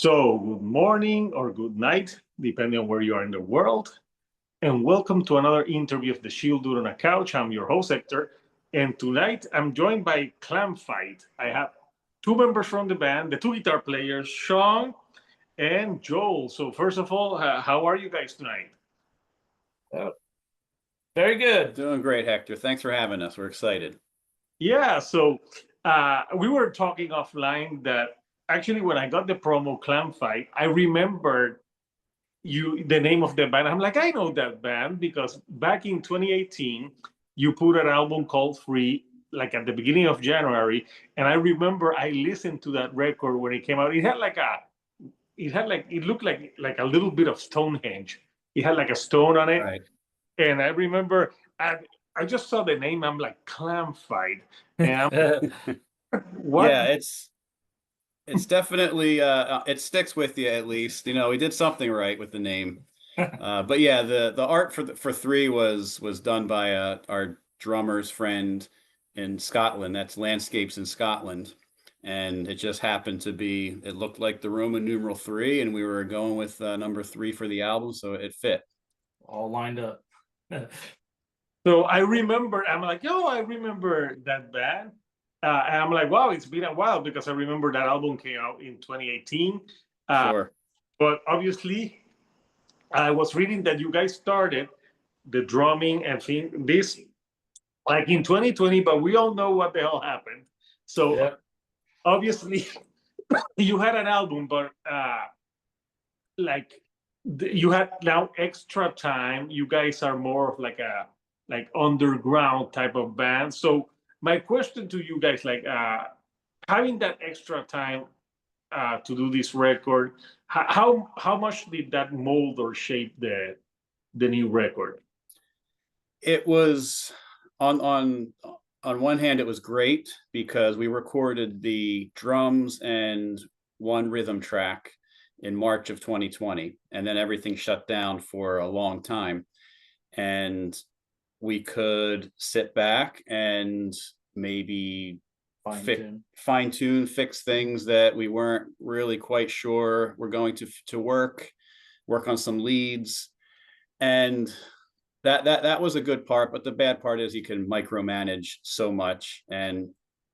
So, good morning or good night, depending on where you are in the world. And welcome to another interview of the Shield Dude on a Couch. I'm your host, Hector. And tonight I'm joined by Clamfight. I have two members from the band, the two guitar players, Sean and Joel. So, first of all, how are you guys tonight? Oh, very good. Doing great, Hector. Thanks for having us. We're excited. Yeah, so we were talking offline that actually when I got the promo Clamfight, I remembered the name of the band. I'm like, I know that band because back in 2018 you put an album called Free, like at the beginning of January, and I remember I listened to that record when it came out. It looked like a little bit of Stonehenge. It had like a stone on it, Right. and I remember I just saw the name. I'm like, Clam Fight, and what? Yeah, it's definitely it sticks with you at least. We did something right with the name. But yeah, the art for three was done by our drummer's friend in Scotland. That's Landscapes in Scotland. And it just happened to be, it looked like the Roman numeral three, and we were going with number three for the album, so it fit. All lined up. So I remember, I'm like, yo, I remember that band. And I'm like, wow, it's been a while because I remember that album came out in 2018. Sure. But obviously, I was reading that you guys started the drumming and this like in 2020, but we all know what the hell happened. So Yep. obviously, you had an album, but like you had now extra time. You guys are more of like a underground type of band. So my question to you guys, like having that extra time to do this record, how much did that mold or shape the new record? It was on one hand, it was great because we recorded the drums and one rhythm track in March of 2020, and then everything shut down for a long time. And we could sit back and maybe fine tune, fix things that we weren't really quite sure were going to work on some leads. And that was a good part, but the bad part is you can micromanage so much and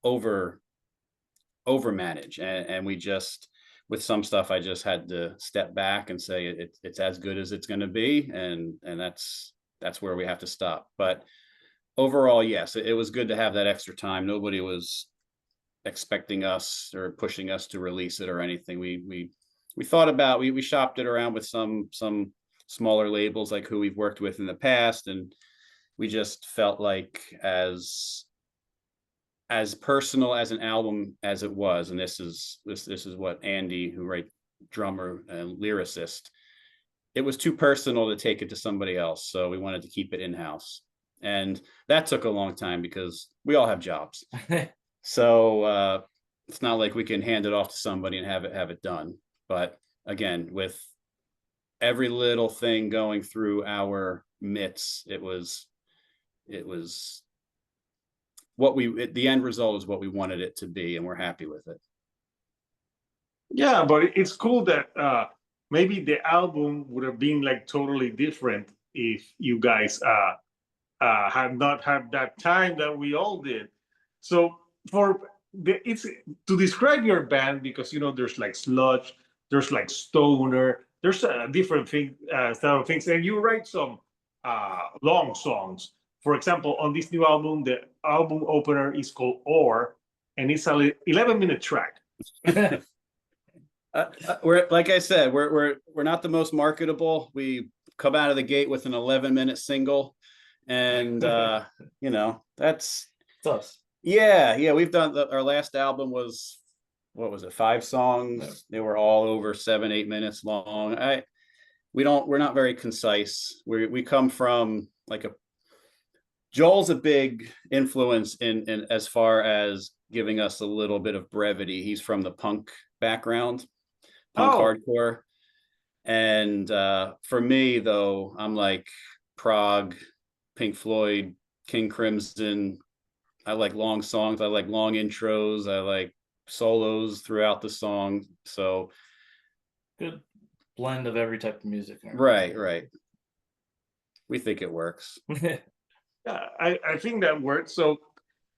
overmanage, and we just, with some stuff, I just had to step back and say it's as good as it's going to be, and that's where we have to stop. But overall, yes, it was good to have that extra time. Nobody was expecting us or pushing us to release it or anything. We thought about, we shopped it around with some smaller labels like who we've worked with in the past, and we just felt like as personal as an album as it was, and this is what Andy, who writes drummer and lyricist, it was too personal to take it to somebody else, so we wanted to keep it in-house. And that took a long time because we all have jobs. So it's not like we can hand it off to somebody and have it done. But again, with every little thing going through our mitts, it was the end result is what we wanted it to be, and we're happy with it. Yeah, but it's cool that maybe the album would have been like totally different if you guys had not had that time that we all did. So it's to describe your band, because there's like sludge, there's like stoner, there's a different thing, style of things, and you write some long songs. For example, on this new album, the album opener is called "Or," and it's an 11-minute track. We're, like I said, we're not the most marketable. We come out of the gate with an 11-minute single, and that's us. Yeah, we've done our last album was, what was it, 5 songs? Yeah. They were all over 7-8 minutes long. We're not very concise. We come from like Joel's a big influence in as far as giving us a little bit of brevity. He's from the punk background, punk hardcore. And for me, though, I'm like prog, Pink Floyd, King Crimson. I like long songs. I like long intros. I like solos throughout the song. So Good blend of every type of music. Right, right. We think it works. Yeah, I think that works. So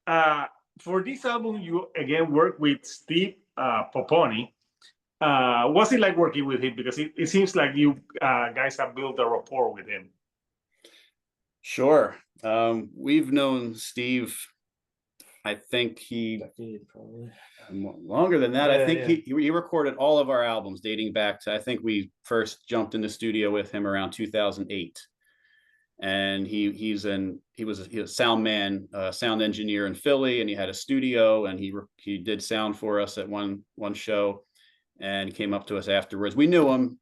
for this album, you again work with Steve Poponi. What's it like working with him? Because it seems like you guys have built a rapport with him. Sure. We've known Steve, I think he Decade, probably. longer than that. I Yeah, think yeah. he recorded all of our albums dating back to, I think we first jumped in the studio with him around 2008. And he was a sound man, sound engineer in Philly, and he had a studio, and he did sound for us at one show, and he came up to us afterwards. We knew him,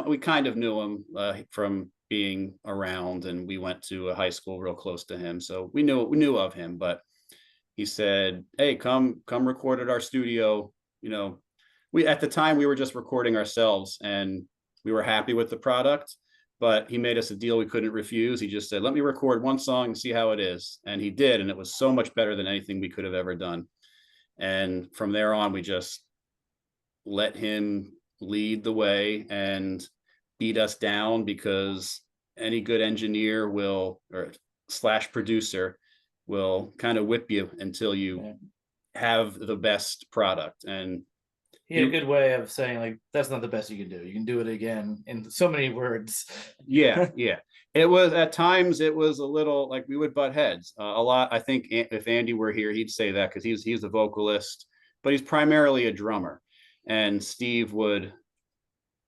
we kind of knew him from being around, and we went to a high school real close to him, so we knew of him. But he said, "Hey, come record at our studio." You know, we at the time we were just recording ourselves, and we were happy with the product. But he made us a deal we couldn't refuse. He just said, "Let me record one song and see how it is," and he did, and it was so much better than anything we could have ever done. And from there on, we just let him lead the way and beat us down, because any good engineer will, or slash producer, will kind of whip you until you have the best product. And he had a good way of saying, like, that's not the best you can do. You can do it again in so many words. Yeah. It was, at times it was a little like we would butt heads a lot. I think if Andy were here, he'd say that, because he's a vocalist, but he's primarily a drummer. And Steve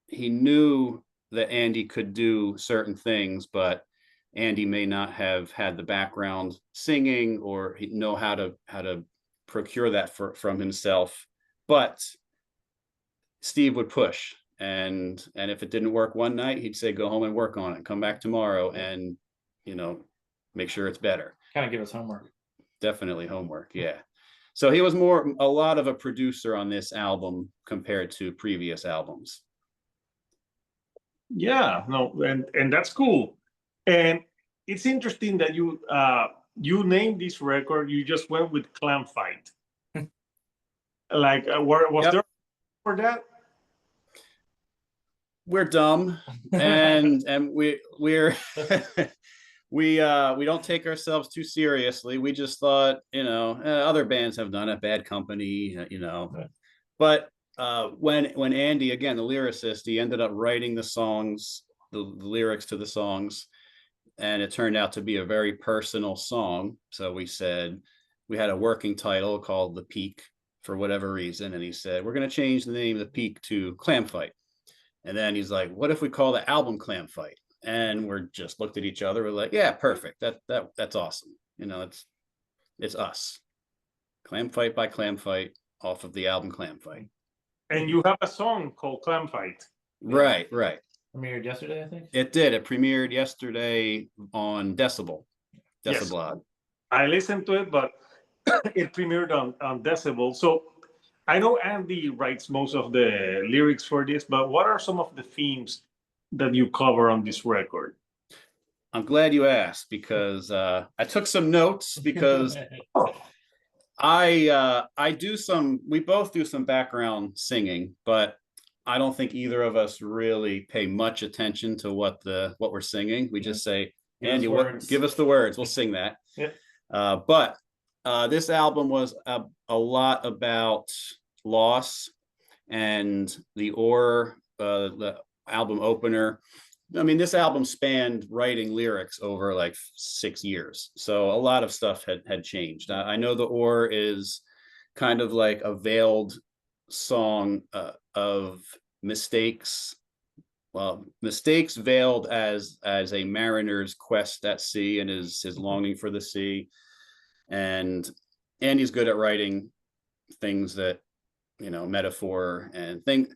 he knew that Andy could do certain things, but Andy may not have had the background singing, or know how to procure that from himself. But Steve would push, and if it didn't work one night, he'd say, "Go home and work on it. Come back tomorrow, and make sure it's better." Kind of give us homework. Definitely homework, yeah. So he was a lot of a producer on this album compared to previous albums. Yeah, no, and that's cool. And it's interesting that you named this record. You just went with Clam Fight. Like, was there for that? We're dumb, and we're we don't take ourselves too seriously. We just thought, other bands have done it, Bad Company, Right. But when Andy, again, the lyricist, he ended up writing the songs, the lyrics to the songs, and it turned out to be a very personal song. So we said, we had a working title called The Peak for whatever reason, and he said, "We're going to change the name of The Peak to Clam Fight." And then he's like, "What if we call the album Clam Fight?" And we're just looked at each other. We're like, "Yeah, perfect. That's awesome. It's us. Clam Fight by Clam Fight, off of the album Clam Fight." And you have a song called Clam Fight. Right. Premiered yesterday, I think. It did. It premiered yesterday on Decibel. Yes. Decibel. I listened to it, but it premiered on Decibel. So I know Andy writes most of the lyrics for this, but what are some of the themes that you cover on this record? I'm glad you asked, because I took some notes, because we both do some background singing, but I don't think either of us really pay much attention to what we're singing. We just say, "Andy, give us the words. We'll sing that." Yeah. But this album was a lot about loss, and the album opener. I mean, this album spanned writing lyrics over like 6 years, so a lot of stuff had changed. I know the Or is kind of like a veiled song of mistakes. Well, mistakes veiled as a mariner's quest at sea, and his longing for the sea. And Andy's good at writing things that, metaphor and thing.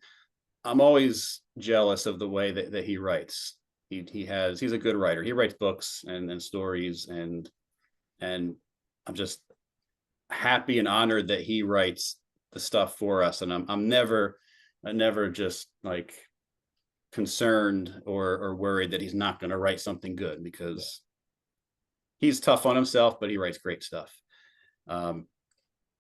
I'm always jealous of the way that he writes. He's a good writer. He writes books and stories, and I'm just happy and honored that he writes the stuff for us. And I'm never just like concerned or worried that he's not going to write something good, because he's tough on himself, but he writes great stuff.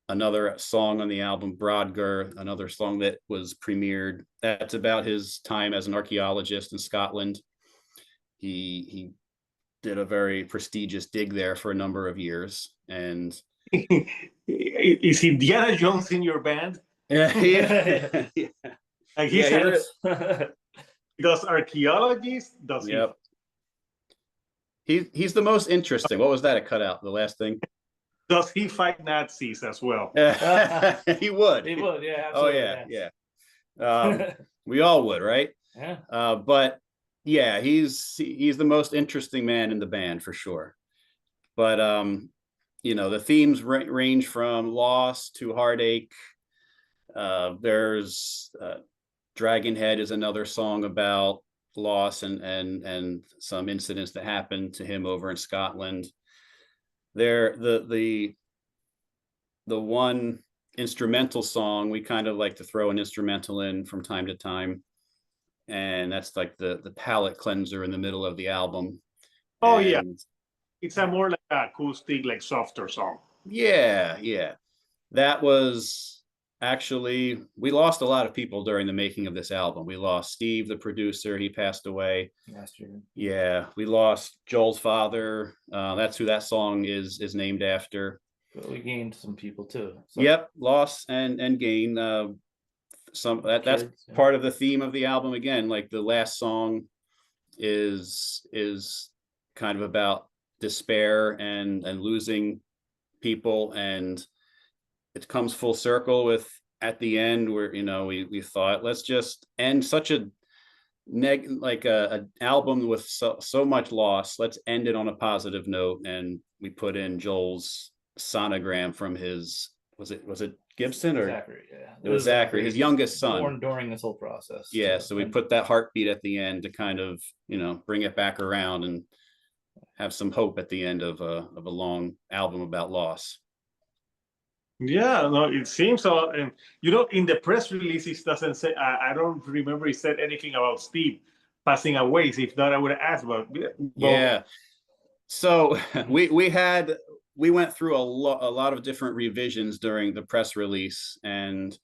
another song on the album, Brodgar, another song that was premiered. That's about his time as an archaeologist in Scotland. He did a very prestigious dig there for a number of years, and Is Indiana Jones in your band? yeah, yeah, Like yeah, he does archaeology? Does he? yep. He's the most interesting. What was that? A cutout? The last thing. Does he fight Nazis as well? He would. He would, yeah. Oh Absolutely, yeah. We all would, right? Yeah. But yeah, he's the most interesting man in the band for sure. But the themes range from loss to heartache. There's Dragonhead is another song about loss and some incidents that happened to him over in Scotland. There, the one instrumental song, we kind of like to throw an instrumental in from time to time, and that's like the palate cleanser in the middle of the album. Oh yeah, it's a more like acoustic, like softer song. Yeah. That was actually, we lost a lot of people during the making of this album. We lost Steve, the producer, he passed away last year. Yeah, we lost Joel's father. That's who that song is named after. But we gained some people too. So. Yep, loss and gain. That's part of the theme of the album. Again, like the last song is kind of about despair and losing people, and it comes full circle with at the end where we thought, let's just end such a album with so much loss, let's end it on a positive note. And we put in Joel's sonogram from his, was it Gibson or Zachary? Yeah, it was Zachary, his youngest son, born during this whole process. Yeah, so we put that heartbeat at the end to kind of bring it back around and have some hope at the end of a long album about loss. Yeah, no, it seems so. And in the press release, it doesn't say. I don't remember it said anything about Steve passing away. So if not, I would have asked. But yeah, so we went through a lot of different revisions during the press release, and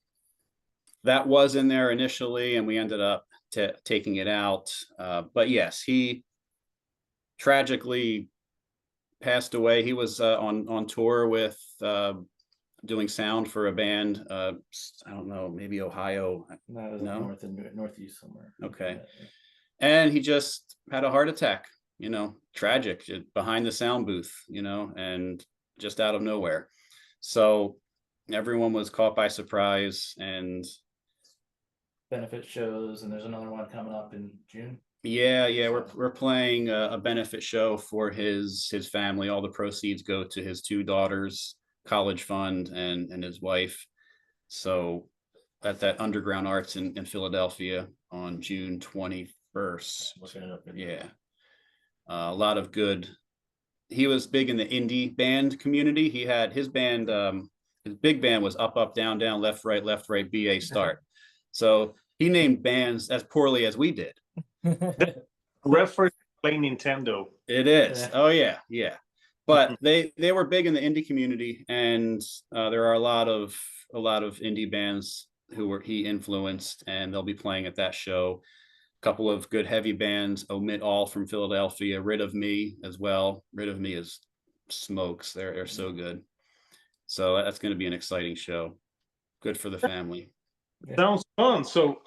that was in there initially, and we ended up taking it out. But yes, he tragically passed away. He was on tour with. Doing sound for a band, I don't know, maybe Ohio. No, northeast somewhere. Okay. And he just had a heart attack, tragic, behind the sound booth, and just out of nowhere. So everyone was caught by surprise. And benefit shows, and there's another one coming up in June. Yeah, we're playing a benefit show for his family. All the proceeds go to his 2 daughters' college fund and his wife. So at that Underground Arts in Philadelphia on June 21st. Yeah. A lot of good. He was big in the indie band community. He had his band, his big band was Up, Up, Down, Down, Left, Right, BA, Start. So he named bands as poorly as we did. Reference playing Nintendo. It is. Yeah. Oh yeah. But they were big in the indie community, and there are a lot of indie bands who he influenced, and they'll be playing at that show. A couple of good heavy bands, Omit All from Philadelphia, Rid of Me as well. Rid of Me is smokes. They're so good. So that's going to be an exciting show. Good for the family. Sounds fun. So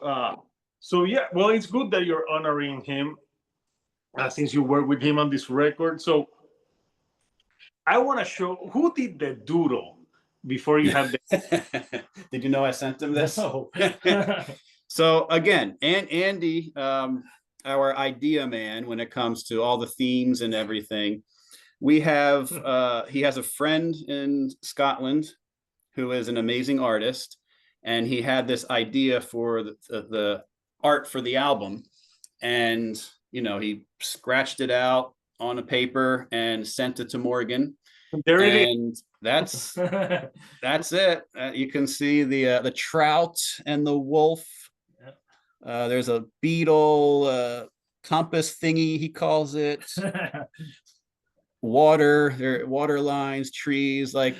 yeah, well, it's good that you're honoring him since you work with him on this record. So I want to show who did the doodle before you have the. Did you know I sent him this? No. So again, Andy, our idea man when it comes to all the themes and everything. We have he has a friend in Scotland who is an amazing artist, and he had this idea for the art for the album, and he scratched it out on a paper and sent it to Morgan. There it is. That's it. You can see the trout and the wolf. There's a beetle compass thingy, he calls it. Water lines, trees. Like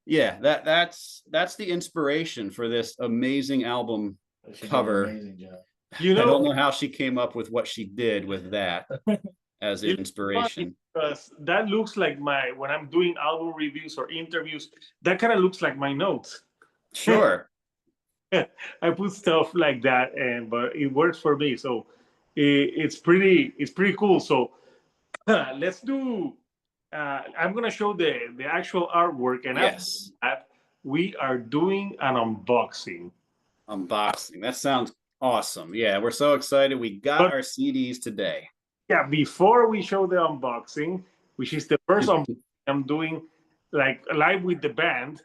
Yeah, that's the inspiration for this amazing album She did an cover. amazing job. You I don't know, know how she came up with what she did with that as it's inspiration. because that looks like when I'm doing album reviews or interviews, that kind of looks like my notes. Sure. I put stuff like that, but it works for me. So it's pretty cool. So let's do. I'm gonna show the actual artwork, and after Yes. that, we are doing an unboxing. Unboxing. That sounds awesome. Yeah, we're so excited. We got But our CDs today. yeah, before we show the unboxing, which is the first unboxing I'm doing like live with the band,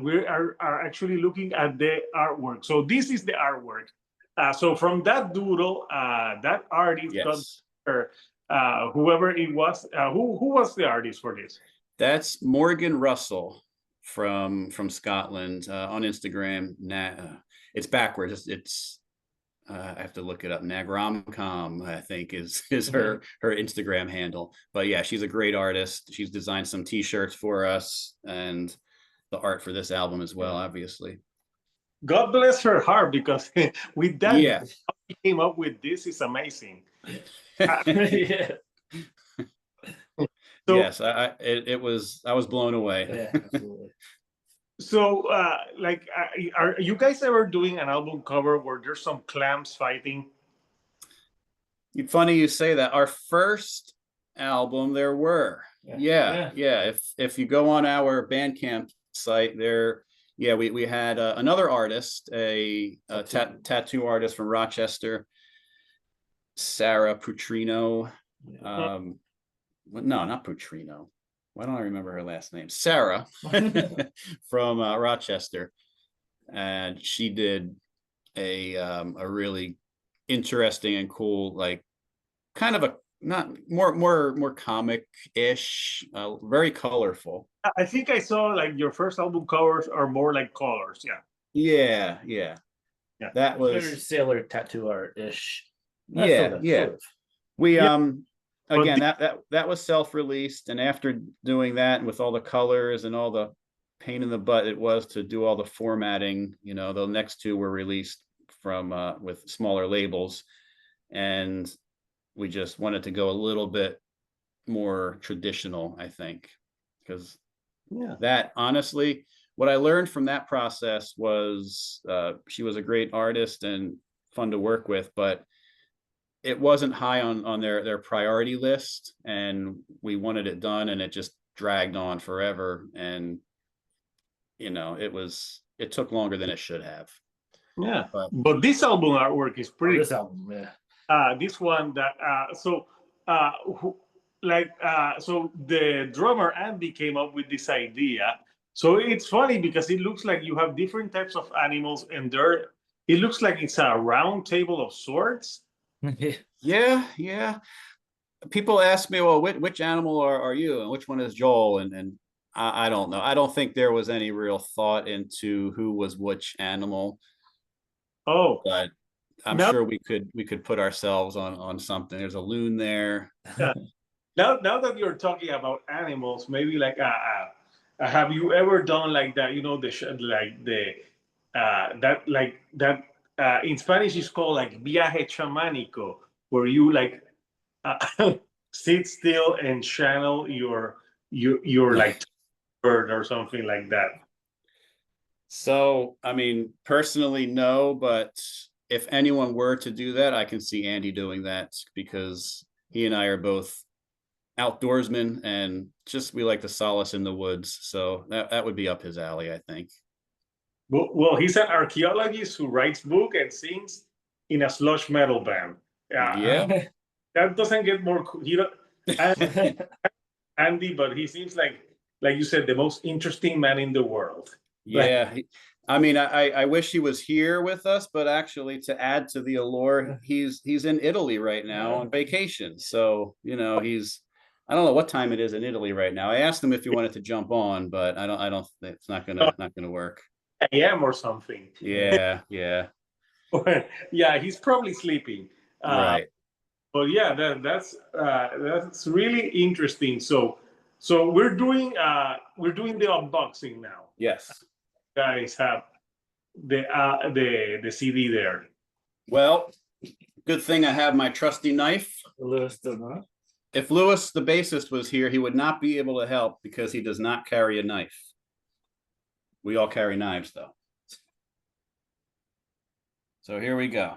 we are actually looking at the artwork. So this is the artwork. So from that doodle, that artist got Yes. whoever it was. Who was the artist for this? That's Morgan Russell from Scotland on Instagram. It's backwards. It's I have to look it up. Nagramcom, I think, is her Instagram handle. But yeah, she's a great artist. She's designed some T-shirts for us and the art for this album as well, obviously. God bless her heart, because with that, Yeah. she came up with this is amazing. Yeah. So, Yes, I was blown away. Yeah, absolutely. So, are you guys ever doing an album cover where there's some clams fighting? Funny you say that. Our first album, there were. Yeah. If you go on our Bandcamp site, there, we had another artist, a tattoo artist from Rochester, Sarah Putrino. No, not Putrino. Why don't I remember her last name? Sarah from Rochester, and she did a really interesting and cool, like kind of a not more comic-ish, very colorful. I think I saw like your first album covers are more like colors. Yeah. Yeah. Yeah. That Very was sailor tattoo art-ish. yeah. Sort of. We Yeah. again, that was self-released, and after doing that with all the colors and all the pain in the butt it was to do all the formatting, the next two were released from with smaller labels, and we just wanted to go a little bit more traditional, I think, because that honestly, what I learned from that process was she was a great artist and fun to work with, but it wasn't high on their priority list, and we wanted it done, and it just dragged on forever, and it took longer than it should have. Yeah, but this album artwork is pretty. This album, yeah. This one that so the drummer Andy came up with this idea. So it's funny because it looks like you have different types of animals, and it looks like it's a round table of sorts. Yeah. People ask me, well, which animal are you, and which one is Joel? And I don't know. I don't think there was any real thought into who was which animal. Oh, but I'm sure we could put ourselves on something. There's a loon there. Yeah. Now that you're talking about animals, maybe like have you ever done like that? In Spanish is called like viaje chamánico, where you like sit still and channel your like bird or something like that. So, I mean, personally, no, but if anyone were to do that, I can see Andy doing that, because he and I are both outdoorsmen, and we like to solace in the woods. So that would be up his alley, I think. Well, he's an archaeologist who writes books and sings in a slush metal band. Yeah. That doesn't get more cool. Andy, but he seems like you said, the most interesting man in the world. Yeah. I mean, I wish he was here with us, but actually, to add to the allure, he's in Italy right now on vacation. So, I don't know what time it is in Italy right now. I asked him if he wanted to jump on, but I don't it's not gonna work. AM or something. Yeah. Yeah, he's probably sleeping. Right. But yeah, that's really interesting. So So we're doing the unboxing now. Yes. Guys have the CD there. Well, good thing I have my trusty knife. Lewis does not. If Lewis, the bassist, was here, he would not be able to help because he does not carry a knife. We all carry knives, though. So here we go.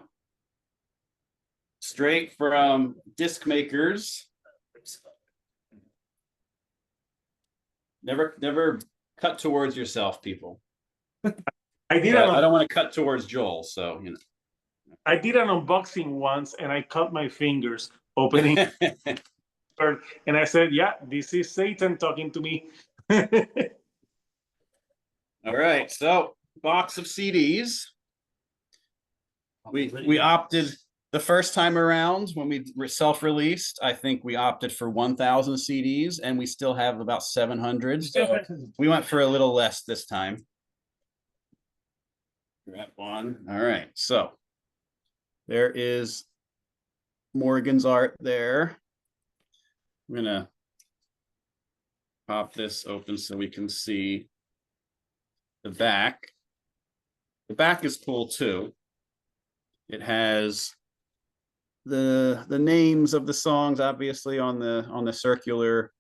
Straight from disc makers. Never cut towards yourself, people. I did I don't want to cut towards Joel, so you know. I did an unboxing once, and I cut my fingers opening, and I said, "Yeah, this is Satan talking to me." All right, so box of CDs. We opted the first time around when we were self-released. I think we opted for 1,000 CDs, and we still have about 700. So we went for a little less this time. Grab one. All right, so there is Morgan's art there. I'm gonna pop this open so we can see the back. The back is cool too. It has the names of the songs, obviously, on the circular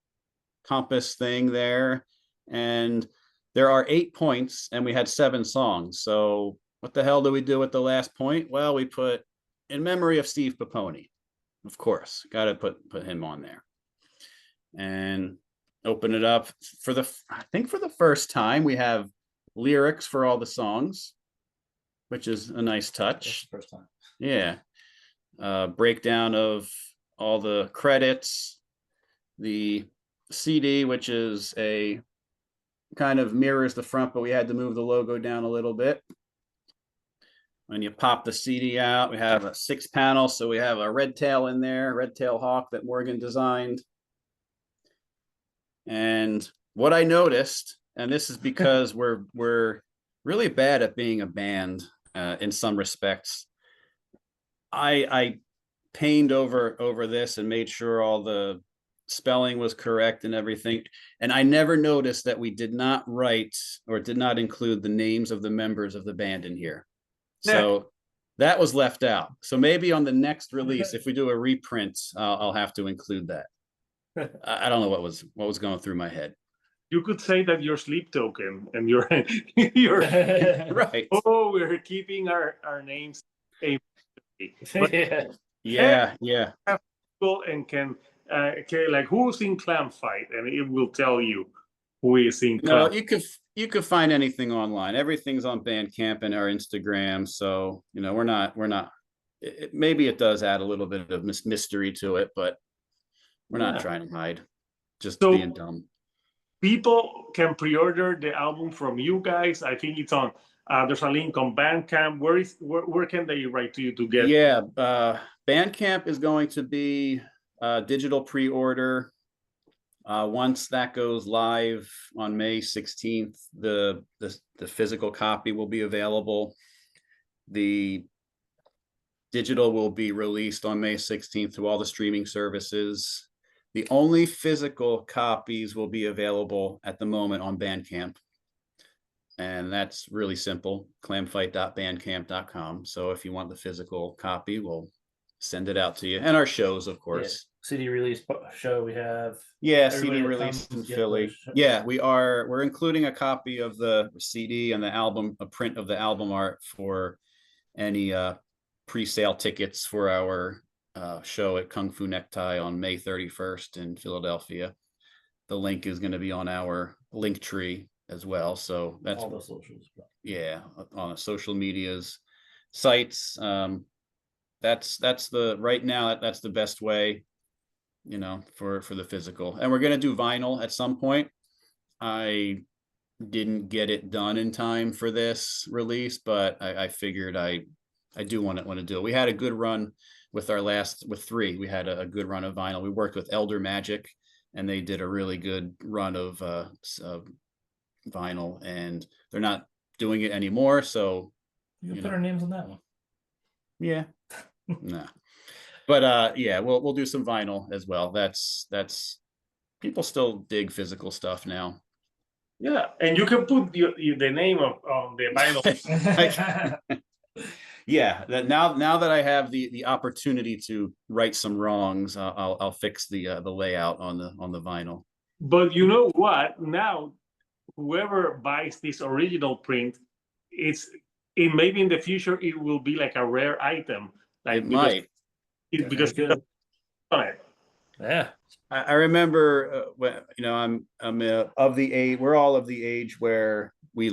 compass thing there. And there are 8 points, and we had 7 songs. So what the hell do we do at the last point? Well, we put in memory of Steve Paponi, of course. Got to put him on there. And open it up I think for the first time, we have lyrics for all the songs, which is a nice touch. First time. Yeah. Breakdown of all the credits, the CD, which is a kind of mirrors the front, but we had to move the logo down a little bit. When you pop the CD out, we have a 6-panel. So we have a red tail in there, red tail hawk that Morgan designed. And what I noticed, and this is because we're really bad at being a band in some respects. I pained over this and made sure all the spelling was correct and everything. And I never noticed that we did not write or did not include the names of the members of the band in here. So that was left out. So maybe on the next release, if we do a reprint, I'll have to include that. I don't know what was going through my head. You could say that your sleep token and your Right. Oh, we're keeping our names. Yeah. Yeah. And can like who's in Clamfight, and it will tell you who is in No, Clamfight. you could find anything online. Everything's on Bandcamp and our Instagram. So, you know, we're not maybe it does add a little bit of mystery to it, but we're not trying to hide, just being dumb. People can pre-order the album from you guys. I think it's on there's a link on Bandcamp. Where can they write to you to get? Yeah, Bandcamp is going to be digital pre-order. Once that goes live on May 16th, the physical copy will be available. The digital will be released on May 16th to all the streaming services. The only physical copies will be available at the moment on Bandcamp. And that's really simple, clamfight.bandcamp.com. So if you want the physical copy, we'll send it out to you. And our shows, of course. Yeah. CD release show we have. Yeah, CD release in Philly. Yeah, we're including a copy of the CD and the album, a print of the album art for any pre-sale tickets for our show at Kung Fu Necktie on May 31st in Philadelphia. The link is going to be on our link tree as well. So that's all the socials. Yeah, on the social medias, sites. That's the right now that's the best way, you know, for the physical. And we're going to do vinyl at some point. I didn't get it done in time for this release, but I figured I do want to do it. We had a good run with with 3. We had a good run of vinyl. We worked with Elder Magic, and they did a really good run of vinyl, and they're not doing it anymore. So you can put our names on that one. Yeah. Nah. But yeah, we'll do some vinyl as well. That's people still dig physical stuff now. Yeah, and you can put the name of the vinyl. Yeah, that now that I have the opportunity to right some wrongs, I'll fix the layout on the vinyl. But you know what? Now, whoever buys this original print, it's it maybe in the future it will be like a rare item, like It might. because Good. on it. Yeah. I remember when I'm of the age. We're all of the age where we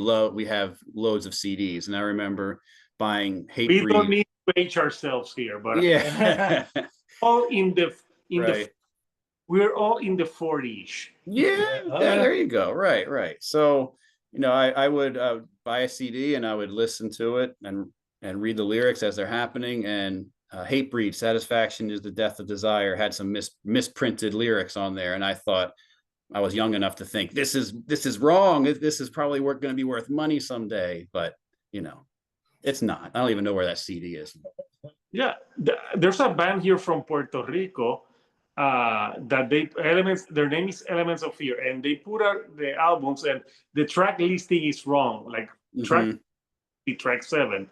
have loads of CDs, and I remember buying We don't Hatebreed. need to age ourselves here, but Yeah, all in the right. we're all in the 40s. Yeah, Oh, yeah, yeah. there you go. Right, right. So, I would buy a CD and I would listen to it and read the lyrics as they're happening. And Hatebreed, Satisfaction is the Death of Desire had some misprinted lyrics on there, and I thought I was young enough to think this is wrong. This is probably going to be worth money someday, but it's not. I don't even know where that CD is. Yeah, there's a band here from Puerto Rico that their name is Elements of Fear, and they put out the albums, and the track listing is wrong, like Mhm. track 7.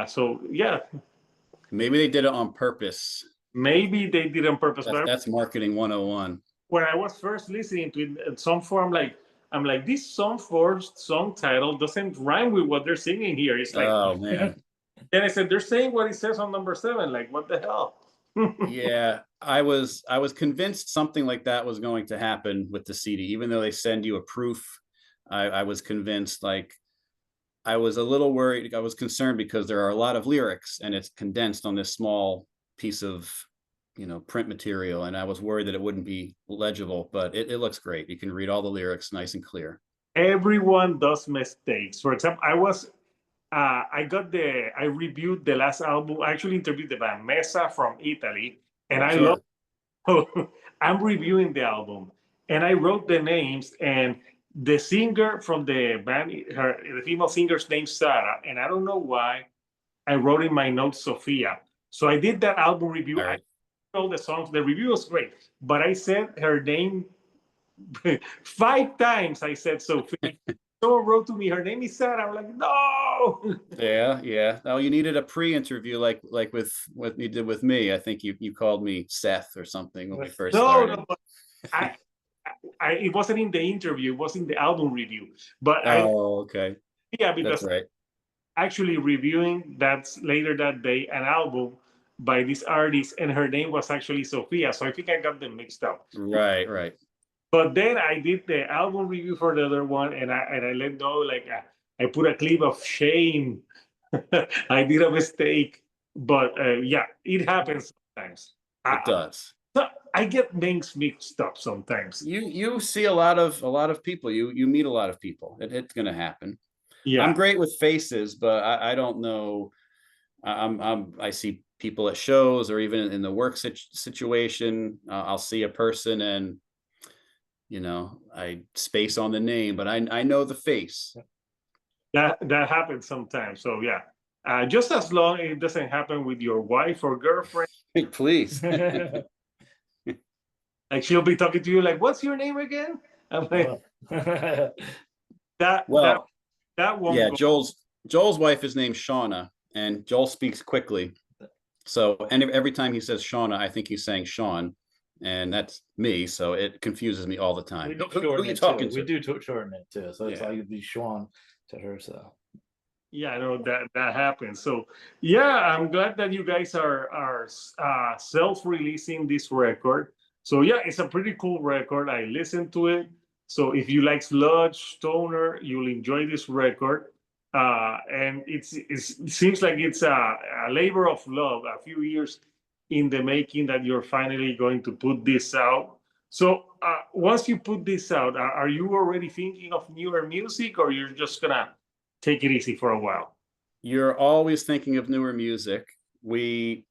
So yeah, Maybe they did it on purpose. maybe they did on purpose. But That's marketing 101. when I was first listening to it, in some form, like I'm like, this song title doesn't rhyme with what they're singing here. It's like, Oh man. then I said, they're saying what it says on number 7. Like, what the hell? Yeah, I was convinced something like that was going to happen with the CD, even though they send you a proof. I was convinced, like I was a little worried. I was concerned because there are a lot of lyrics and it's condensed on this small piece of print material, and I was worried that it wouldn't be legible, but it looks great. You can read all the lyrics nice and clear. Everyone does mistakes. For example, I reviewed the last album. I actually interviewed the band Mesa from Italy, and I love. Sure. I'm reviewing the album, and I wrote the names, and the singer from the band, the female singer's name Sarah, and I don't know why I wrote in my notes Sophia. So I did that album review. All right. I all the songs. The review was great, but I said her name 5 times. I said Sophia. Someone wrote to me, her name is Sarah. I'm like, no. Yeah. Oh, you needed a pre-interview, like with what you did with me. I think you called me Seth or something when we first started. No, but it wasn't in the interview. It was in the album review. But Okay. yeah, That's because right. actually reviewing that's later that day an album by this artist, and her name was actually Sophia. So I think I got them mixed up. Right. But then I did the album review for the other one, and I let know, like I put a clip of shame. I did a mistake, but yeah, it happens sometimes. It does. I get names mixed up sometimes. You see a lot of people. You meet a lot of people. It's going to happen. Yeah, I'm great with faces, but I don't know. I see people at shows or even in the work situation. I'll see a person and I space on the name, but I know the face. that happens sometimes. So yeah, just as long as it doesn't happen with your wife or girlfriend. Please. Like she'll be talking to you like, "What's your name again?" I'm like, that won't yeah. go. Joel's wife is named Shauna, and Joel speaks quickly. So every time he says Shauna, I think he's saying Sean, and that's me. So it confuses me all the time. Who are you talking to? We do shorten it too, so it's Yeah. like it'd be Sean to her. So Yeah, I know that happens. So yeah, I'm glad that you guys are self-releasing this record. So yeah, it's a pretty cool record. I listened to it. So if you like sludge, stoner, you'll enjoy this record. And it seems like it's a labor of love, a few years in the making, that you're finally going to put this out. So once you put this out, are you already thinking of newer music, or you're just gonna take it easy for a while? You're always thinking of newer music. We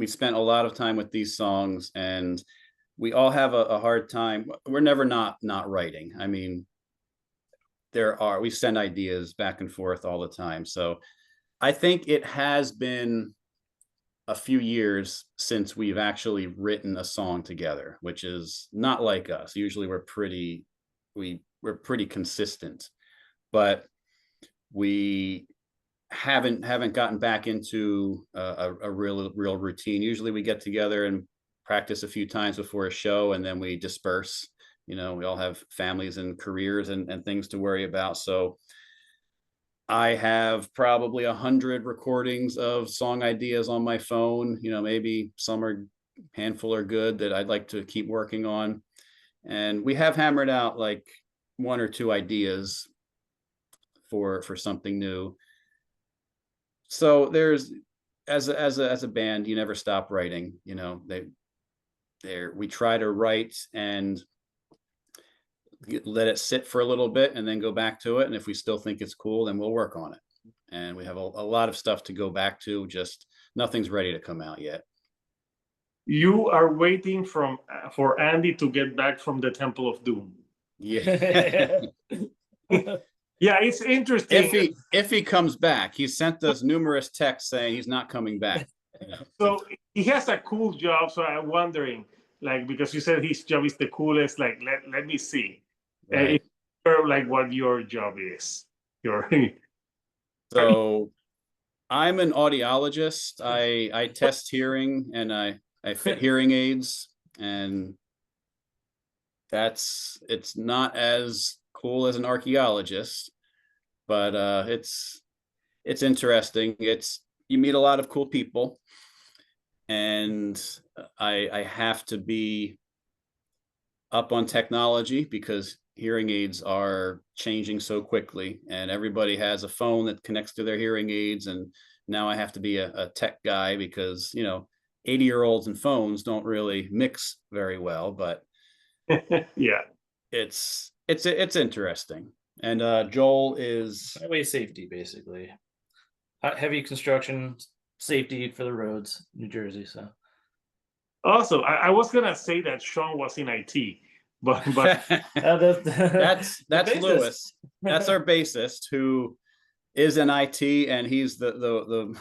spent a lot of time with these songs, and we all have a hard time. We're never not writing. I mean, we send ideas back and forth all the time. So I think it has been a few years since we've actually written a song together, which is not like us. Usually we're pretty consistent, but we haven't gotten back into a real routine. Usually we get together and practice a few times before a show, and then we disperse. You know, we all have families and careers and things to worry about. So I have probably 100 recordings of song ideas on my phone. You know, maybe some are handful are good that I'd like to keep working on. And we have hammered out like one or two ideas for something new. So there's as a band, you never stop writing. You know, we try to write and let it sit for a little bit and then go back to it. And if we still think it's cool, then we'll work on it. And we have a lot of stuff to go back to, just nothing's ready to come out yet. You are waiting for Andy to get back from the Temple of Doom. Yeah. Yeah, it's interesting. If he comes back, he sent us numerous texts saying he's not coming back. So he has a cool job. So I'm wondering, like, because you said his job is the coolest. Like, let me see. Right. Like what your job is. So I'm an audiologist. I test hearing and I fit hearing aids, and it's not as cool as an archaeologist, but it's interesting. You meet a lot of cool people, and I have to be up on technology because hearing aids are changing so quickly, and everybody has a phone that connects to their hearing aids. And now I have to be a tech guy because, you know, 80-year-olds and phones don't really mix very well, but yeah, it's interesting. And Joel is highway safety, basically. Heavy construction safety for the roads, New Jersey. So also I was gonna say that Sean was in IT, but that's Lewis. That's our bassist, who is in IT, and he's the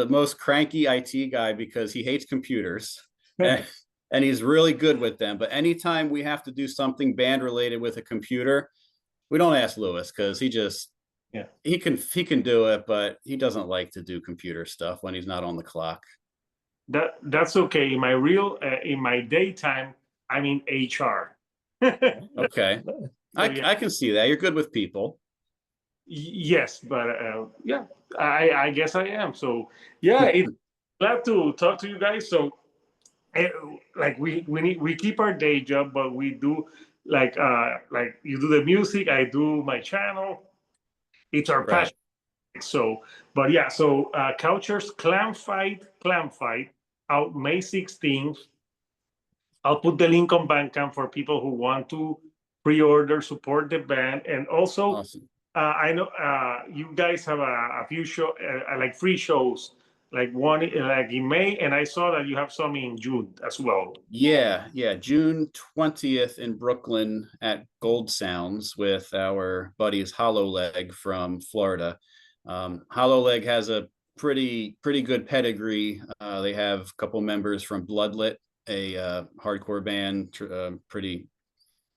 most cranky IT guy because he hates computers. And he's really good with them. But anytime we have to do something band related with a computer, we don't ask Lewis because he can do it, but he doesn't like to do computer stuff when he's not on the clock. That's okay. In my daytime, I'm in HR. Okay. So, I can see that. You're good with people. Yes, but yeah, I guess I am. So yeah, it's glad to talk to you guys. So like we keep our day job, but we do like you do the music, I do my channel. It's our passion. So, but yeah, so Couchers Clamfight out May 16th. I'll put the link on Bandcamp for people who want to pre-order, support the band, and also Awesome. I know you guys have a few like free shows, like one like in May, and I saw that you have some in June as well. Yeah. June 20th in Brooklyn at Gold Sounds with our buddies Hollow Leg from Florida. Hollow Leg has a pretty good pedigree. They have a couple members from Bloodlet, a hardcore band, pretty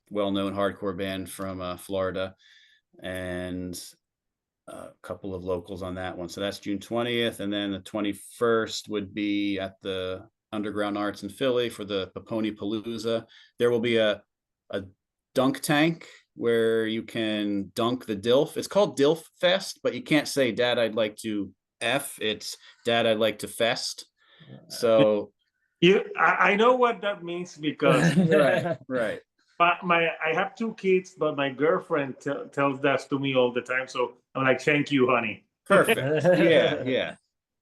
well-known hardcore band from Florida, and a couple of locals on that one. So that's June 20th. And then the 21st would be at the Underground Arts in Philly for the Paponi Palooza. There will be a dunk tank where you can dunk the DILF. It's called DILF Fest, but you can't say Dad, I'd like to F. It's Dad, I'd like to fest. So I know what that means because right. I have two kids, but my girlfriend tells that to me all the time. So I'm like, thank you, honey. Perfect. Yeah.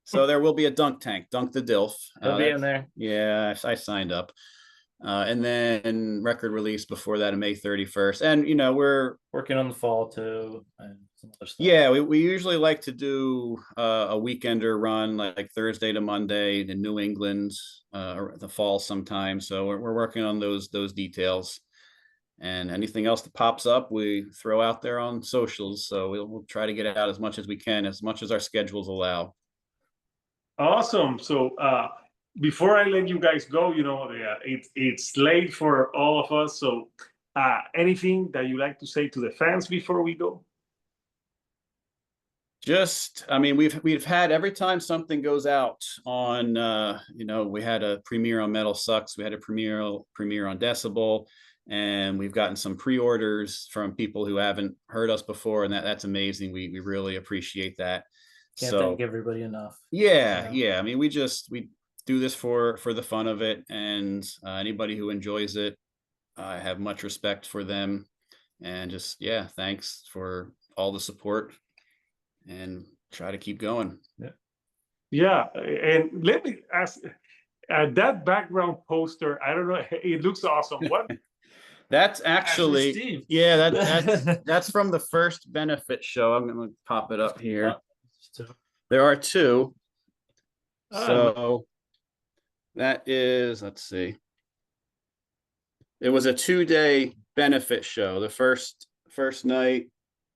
So there will be a dunk tank, dunk the DILF. It'll be in there. Yeah, I signed up. And then record release before that on May 31st. And, you know, we're working on the fall too. And some other stuff. Yeah, we usually like to do a weekender run, like Thursday to Monday in New England, or the fall sometime. So we're working on those details. And anything else that pops up, we throw out there on socials. So we'll try to get it out as much as we can, as much as our schedules allow. Awesome. So before I let you guys go, it's late for all of us. So anything that you like to say to the fans before we go? Just, I mean, we've had every time something goes out on, we had a premiere on Metal Sucks, we had a premiere on Decibel, and we've gotten some pre-orders from people who haven't heard us before, and that's amazing. We really appreciate that. Can't So thank everybody enough. yeah. I mean, we do this for the fun of it, and anybody who enjoys it, I have much respect for them, and just thanks for all the support, and try to keep going. Yeah, and let me ask, that background poster, I don't know, it looks awesome. What? That's actually Steve. that's from the first benefit show. I'm gonna pop it up here. There are two. So that is, let's see. It was a 2-day benefit show. The first night,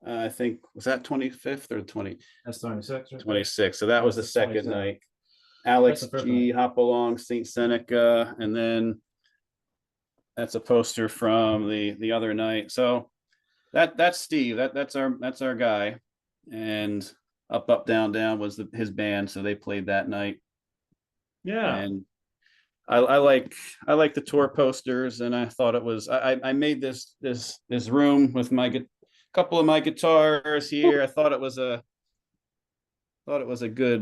I think, was that 25th or 20? That's 26. Right? 26. So that was the second 27. night. Alex That's the first G. Hopalong, St. Seneca, and then that's a poster from the other night. So that's Steve. That's our guy. And Up Down Down was his band, so they played that night. Yeah. And I like the tour posters, and I thought it was, I made this room with couple of my guitars here. I thought it was a good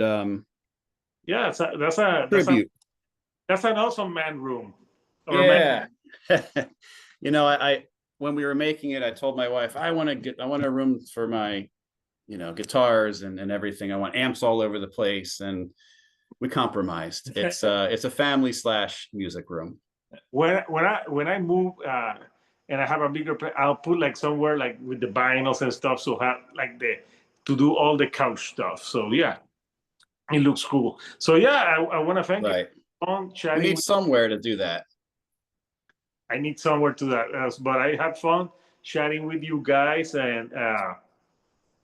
Yeah, tribute. That's an awesome man room. Yeah. I when we were making it, I told my wife, I want a room for my guitars and everything. I want amps all over the place, and we compromised. It's a family / music room. When I move and I have a bigger place, I'll put like somewhere like with the vinyls and stuff, so have like to do all the couch stuff. So yeah, it looks cool. So yeah, I want to thank you for We chatting. need somewhere to do that. I need somewhere to that, but I had fun chatting with you guys and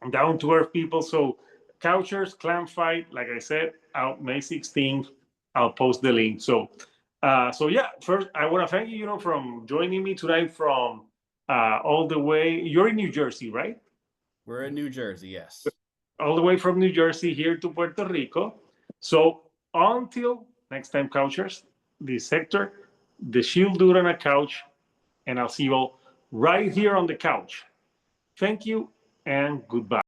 down to earth people. So Couchers Clamfight, like I said, out May 16th. I'll post the link. So yeah, first I want to thank you, from joining me tonight from all the way. You're in New Jersey, right? We're in New Jersey, yes. All the way from New Jersey here to Puerto Rico. So until next time, Couchers, this Hector, the Shield Dude on a couch, and I'll see you all right here on the couch. Thank you and goodbye.